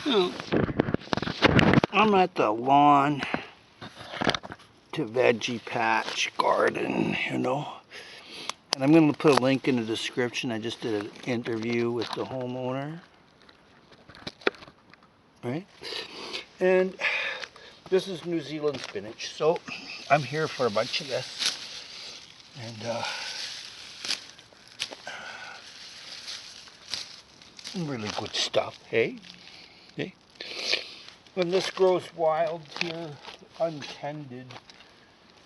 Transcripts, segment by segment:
know, I'm at the lawn to veggie patch garden, you know. And I'm going to put a link in the description. I just did an interview with the homeowner. Right? And this is New Zealand spinach. So I'm here for a bunch of this. And really good stuff, hey? Hey? When this grows wild here, untended,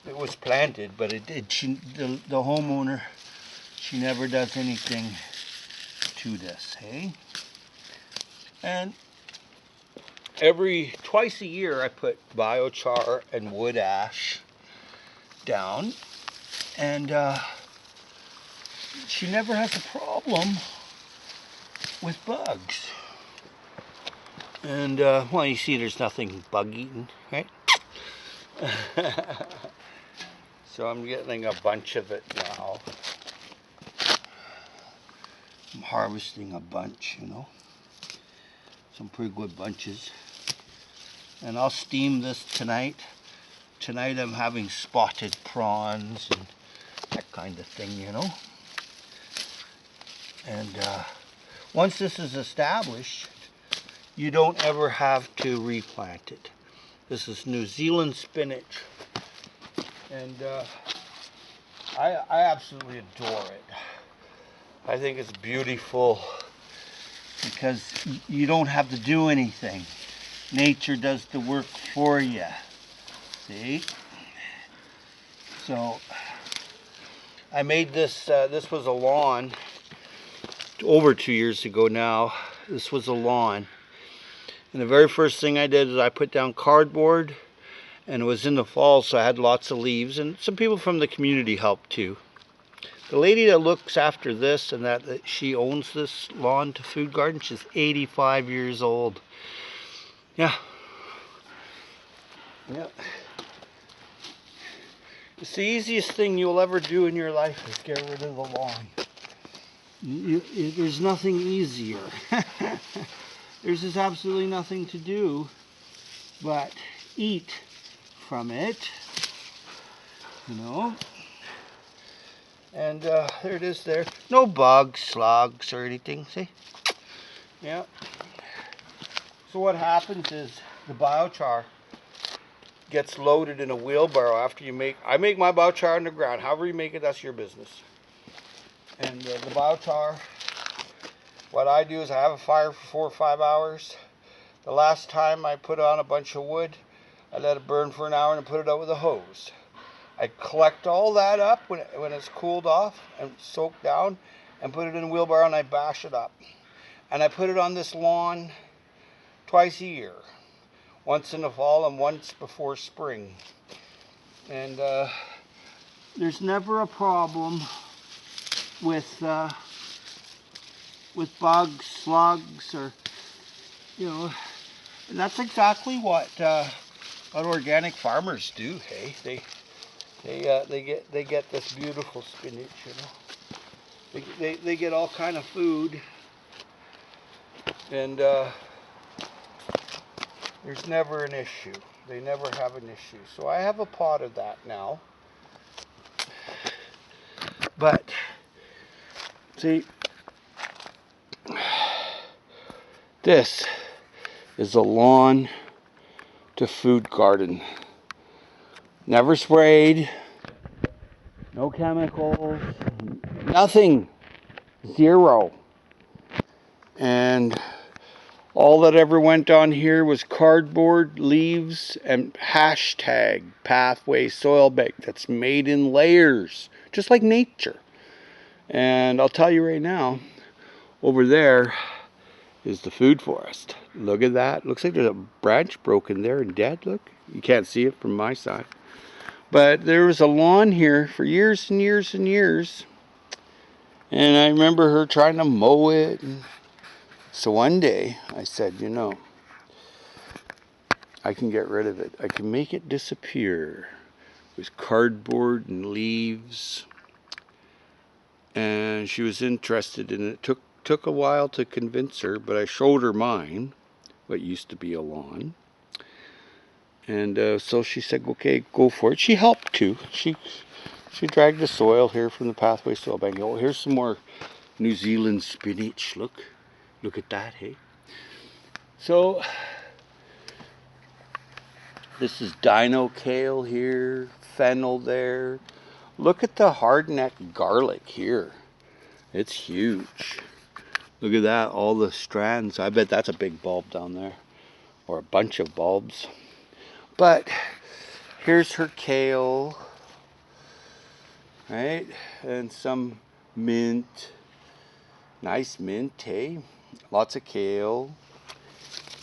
it was planted, but it did. The homeowner, she never does anything to this, hey? And twice a year I put biochar and wood ash down, and she never has a problem with bugs. And well, you see there's nothing bug eaten, right? So I'm getting a bunch of it now. I'm harvesting a bunch, you know. Some pretty good bunches. And I'll steam this tonight. Tonight I'm having spotted prawns and that kind of thing, you know. And once this is established, you don't ever have to replant it. This is New Zealand spinach. And I absolutely adore it. I think it's beautiful because you don't have to do anything. Nature does the work for you. See? So I made this, this was a lawn over 2 years ago now. This was a lawn. And the very first thing I did is I put down cardboard, and it was in the fall, so I had lots of leaves, and some people from the community helped too. The lady that looks after this and that she owns this lawn to food garden, she's 85 years old. Yeah. Yeah. It's the easiest thing you'll ever do in your life is get rid of the lawn. There's nothing easier. There's just absolutely nothing to do but eat from it, you know. And there it is there. No bugs, slugs, or anything, see? Yeah. So what happens is the biochar gets loaded in a wheelbarrow after I make my biochar underground. However you make it, that's your business. And the biochar, what I do is I have a fire for 4 or 5 hours. The last time I put on a bunch of wood, I let it burn for an hour and put it out with a hose. I collect all that up when it's cooled off and soaked down and put it in a wheelbarrow and I bash it up. And I put it on this lawn twice a year. Once in the fall and once before spring. And there's never a problem with bugs, slugs, or, you know, and that's exactly what organic farmers do, hey? They get this beautiful spinach, you know. They get all kind of food, and there's never an issue. They never have an issue. So I have a pot of that now. But see, this is a lawn to food garden. Never sprayed, no chemicals, nothing, zero. And all that ever went on here was cardboard, leaves, and hashtag pathwaysoilbank that's made in layers, just like nature. And I'll tell you right now, over there is the food forest. Look at that. Looks like there's a branch broken there and dead. Look, you can't see it from my side. But there was a lawn here for years and years and years. And I remember her trying to mow it. So one day I said, you know, I can get rid of it. I can make it disappear with cardboard and leaves. And she was interested in it. Took a while to convince her, but I showed her mine. what used to be a lawn. And so she said, okay, go for it. She helped too. She dragged the soil here from the Pathway Soil Bank. Oh, here's some more New Zealand spinach. Look at that, hey? So this is dino kale here, fennel there. Look at the hardneck garlic here. It's huge. Look at that, all the strands. I bet that's a big bulb down there, or a bunch of bulbs. But here's her kale, right? And some mint. Nice mint, hey? Lots of kale.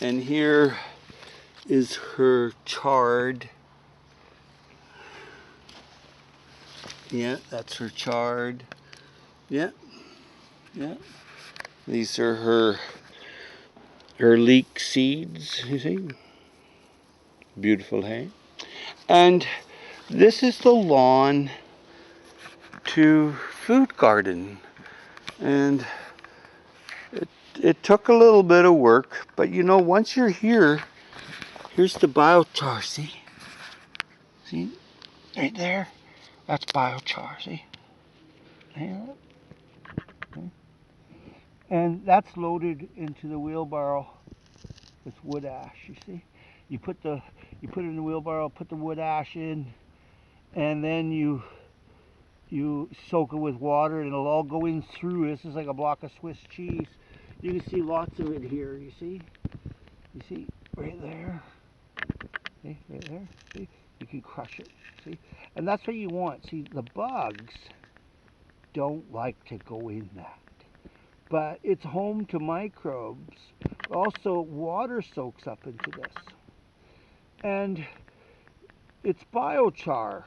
And here is her chard. Yeah, that's her chard. Yeah, yeah. These are her leek seeds, you see? Beautiful, hey? And this is the lawn to food garden. And it took a little bit of work, but you know, once you're here, here's the biochar, see? See? Right there? That's biochar, see? And that's loaded into the wheelbarrow with wood ash, you see? You put it in the wheelbarrow, put the wood ash in, and then you soak it with water, and it'll all go in through. This is like a block of Swiss cheese. You can see lots of it here, you see? You see? Right there. See? Right there. See? You can crush it, see? And that's what you want. See, the bugs don't like to go in that. But it's home to microbes. Also, water soaks up into this. And it's biochar.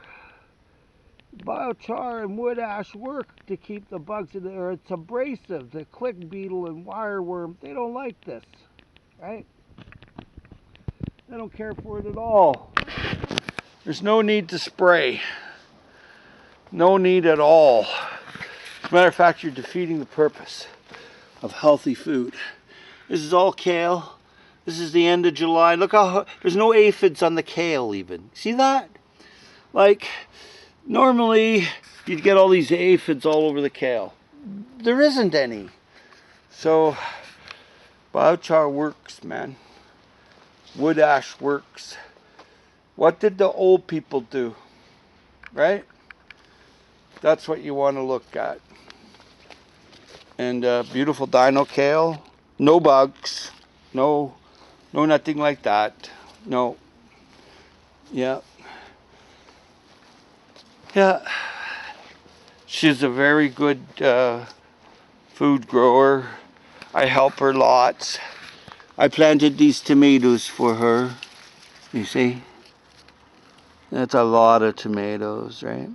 Biochar and wood ash work to keep the bugs in there. It's abrasive. The click beetle and wireworm, they don't like this, right? They don't care for it at all. There's no need to spray. No need at all. As a matter of fact, you're defeating the purpose of healthy food. This is all kale. This is the end of July. Look how there's no aphids on the kale even. See that? Like, normally you'd get all these aphids all over the kale. There isn't any. So biochar works, man. Wood ash works. What did the old people do? Right? That's what you want to look at. And beautiful dino kale. No bugs. No nothing like that. No. Yeah. Yeah. She's a very good food grower. I help her lots. I planted these tomatoes for her. You see? That's a lot of tomatoes, right?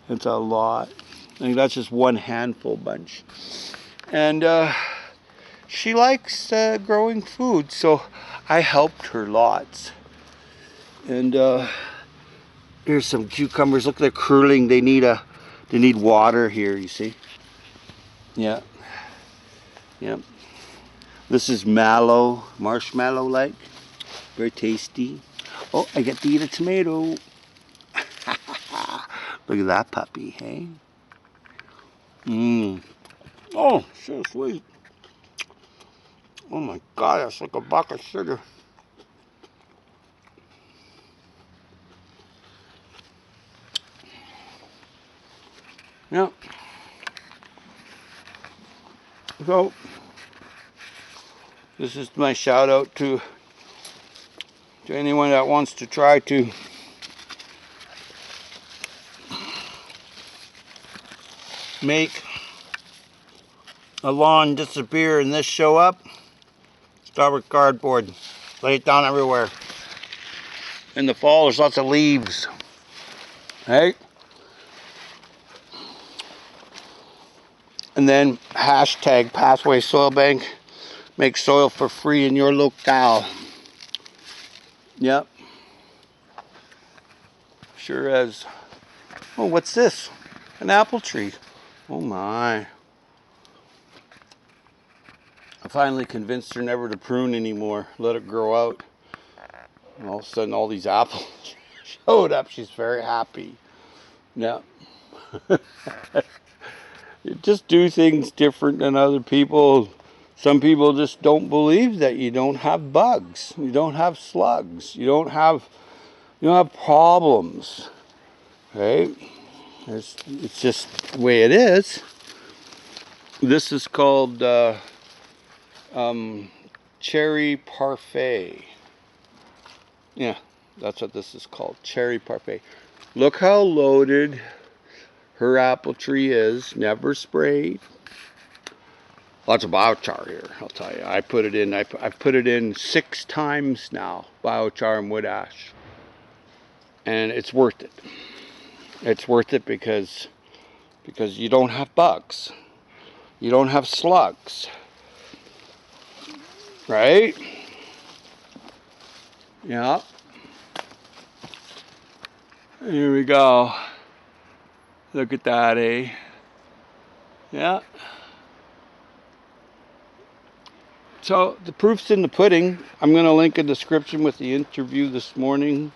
It's a lot. I think that's just one handful bunch. And she likes growing food, so I helped her lots. And here's some cucumbers. Look, they're curling. They need water here, you see? Yeah. Yep. This is mallow, marshmallow-like. Very tasty. Oh, I get to eat a tomato. Look at that puppy, hey? Mmm. Oh, so sweet. Oh my God, that's like a buck of sugar. Yeah. So, this is my shout out to anyone that wants to try to make a lawn disappear and this show up. Start with cardboard. Lay it down everywhere. In the fall, there's lots of leaves. Right? And then hashtag pathwaysoilbank. Make soil for free in your locale. Yep. Sure as. Oh, what's this? An apple tree. Oh my. I finally convinced her never to prune anymore. Let it grow out. And all of a sudden, all these apples showed up. She's very happy. Yeah. You just do things different than other people. Some people just don't believe that you don't have bugs. You don't have slugs. You don't have problems. Right? It's just the way it is. This is called cherry parfait. Yeah, that's what this is called, cherry parfait. Look how loaded her apple tree is, never sprayed. Lots of biochar here, I'll tell you. I put it in. I've put it in 6 times now, biochar and wood ash, and it's worth it. It's worth it because you don't have bugs, you don't have slugs, right? Yeah. Here we go. Look at that, eh? Yeah. So the proof's in the pudding. I'm going to link a description with the interview this morning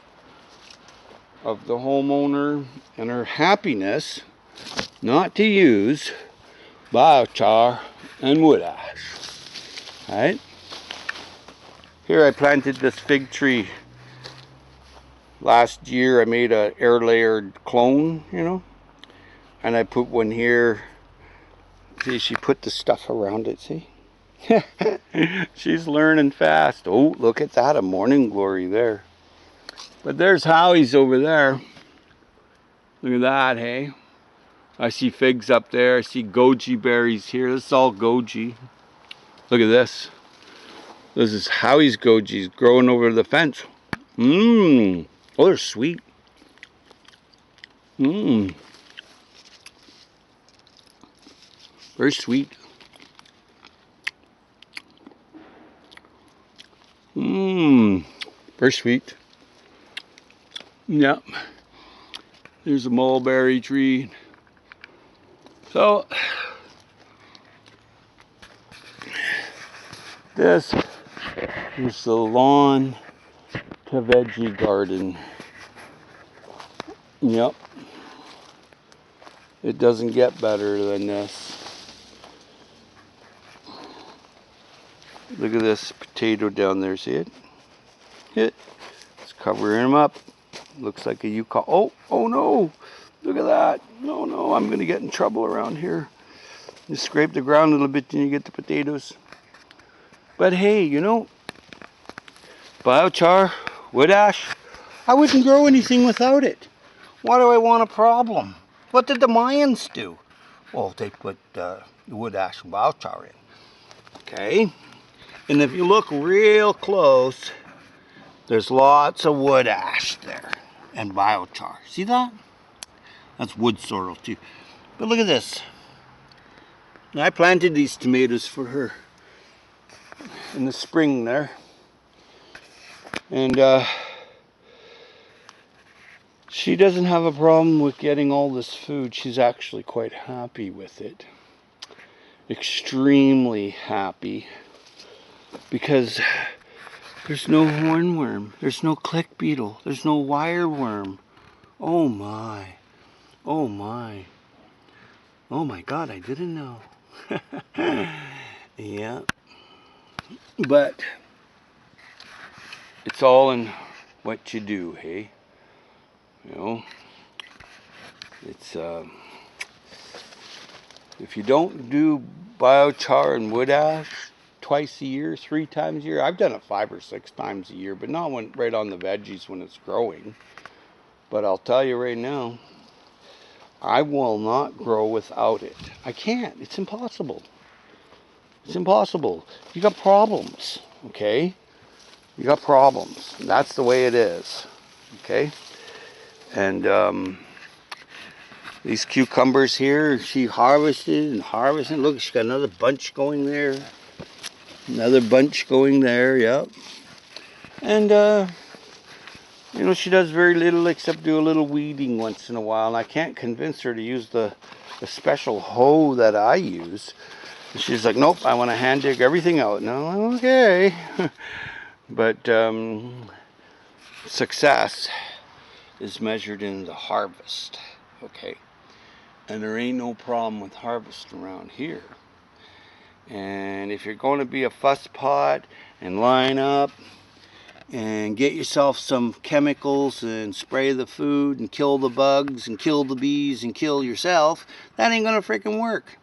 of the homeowner and her happiness not to use biochar and wood ash. All right. Here I planted this fig tree. Last year I made a air layered clone, and I put one here. See, she put the stuff around it, see? She's learning fast. Oh, look at that, a morning glory there. But there's Howie's over there. Look at that, hey? I see figs up there. I see goji berries here. This is all goji. Look at this. This is Howie's gojis growing over the fence. Mmm. Oh, they're sweet. Mmm. Very sweet. Mmm. Very sweet. Yep. There's a mulberry tree. So, this is the lawn to veggie garden. Yep. It doesn't get better than this. Look at this potato down there, see it? It's covering him up. Looks like a Yukon. Oh no! Look at that. No, I'm gonna get in trouble around here. You scrape the ground a little bit, then you get the potatoes. But hey, biochar, wood ash, I wouldn't grow anything without it. Why do I want a problem? What did the Mayans do? Well, they put wood ash and biochar in. Okay? And if you look real close, there's lots of wood ash there and biochar. See that? That's wood sorrel too. But look at this. Now, I planted these tomatoes for her in the spring there. And she doesn't have a problem with getting all this food. She's actually quite happy with it. Extremely happy. Because there's no hornworm. There's no click beetle. There's no wireworm. Oh my. Oh my. Oh my God, I didn't know. Yeah. But it's all in what you do, hey? It's if you don't do biochar and wood ash twice a year, 3 times a year, I've done it 5 or 6 times a year, but not right on the veggies when it's growing. But I'll tell you right now, I will not grow without it. I can't. It's impossible. It's impossible. You got problems, okay? You got problems. That's the way it is, okay? And these cucumbers here, she harvested and harvested. Look, she got another bunch going there. Another bunch going there, yep. And, she does very little except do a little weeding once in a while. And I can't convince her to use the special hoe that I use She's like, nope, I want to hand dig everything out. No, okay. But success is measured in the harvest, okay? And there ain't no problem with harvest around here. And if you're going to be a fuss pot and line up and get yourself some chemicals and spray the food and kill the bugs and kill the bees and kill yourself, that ain't gonna freaking work.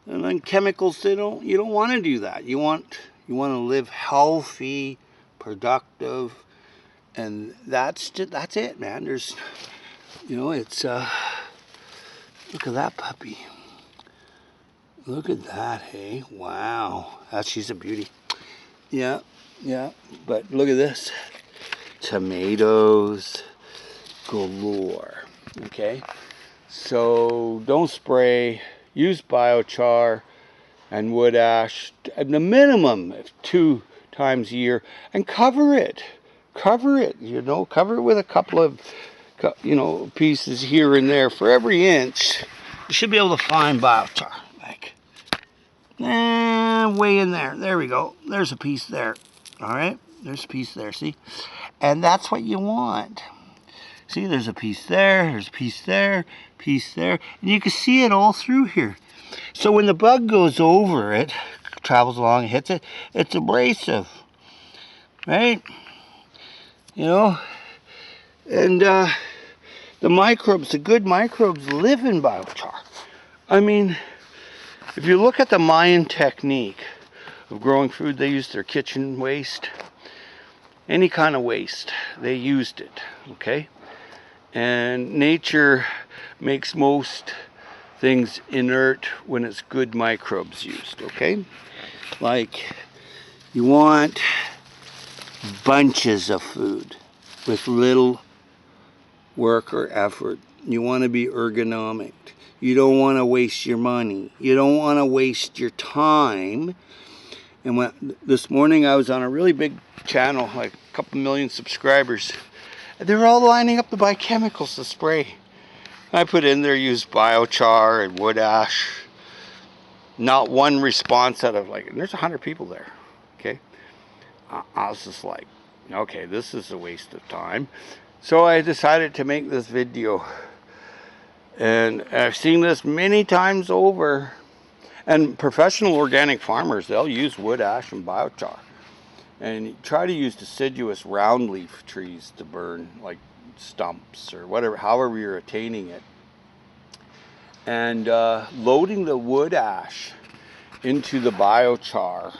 And then chemicals, you don't want to do that. You want to live healthy, productive, and that's it, man. There's, it's look at that puppy. Look at that, hey, wow, she's a beauty. Yeah, but look at this, tomatoes galore. Okay, so don't spray. Use biochar and wood ash at the minimum 2 times a year, and cover it. Cover it with a couple of pieces here and there. For every inch you should be able to find biochar, like way in there. There we go. There's a piece there. All right, there's a piece there, see? And that's what you want. See, there's a piece there, there's a piece there, and you can see it all through here. So when the bug goes over it, travels along, hits it, it's abrasive, right? And the microbes, the good microbes, live in biochar. I mean, if you look at the Mayan technique of growing food, they used their kitchen waste, any kind of waste, they used it, okay? And nature makes most things inert when it's good microbes used, okay? Like, you want bunches of food with little work or effort. You want to be ergonomic. You don't want to waste your money. You don't want to waste your time. And this morning I was on a really big channel, like a couple million subscribers. They were all lining up to buy chemicals to spray. I put in there, use biochar and wood ash. Not one response out of and there's 100 people there, okay? I was just like, okay, this is a waste of time. So I decided to make this video. And I've seen this many times over. And professional organic farmers, they'll use wood ash and biochar. And try to use deciduous round leaf trees to burn, like stumps or whatever, however you're attaining it. And loading the wood ash into the biochar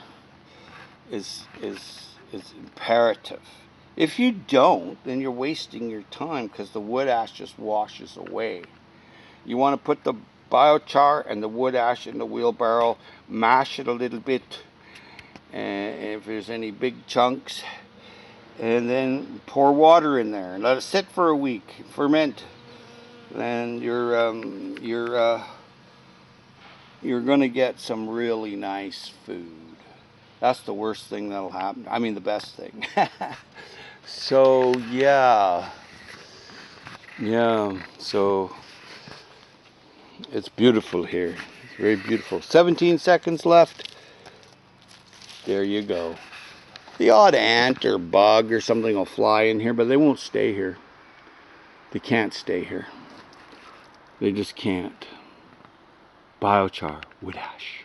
is imperative. If you don't, then you're wasting your time because the wood ash just washes away. You want to put the biochar and the wood ash in the wheelbarrow, mash it a little bit, and if there's any big chunks, and then pour water in there and let it sit for a week, ferment. And you're going to get some really nice food. That's the worst thing that'll happen. I mean, the best thing. So yeah, so it's beautiful here. It's very beautiful. 17 seconds left. There you go. The odd ant or bug or something will fly in here, but they won't stay here. They can't stay here. They just can't. Biochar, wood ash.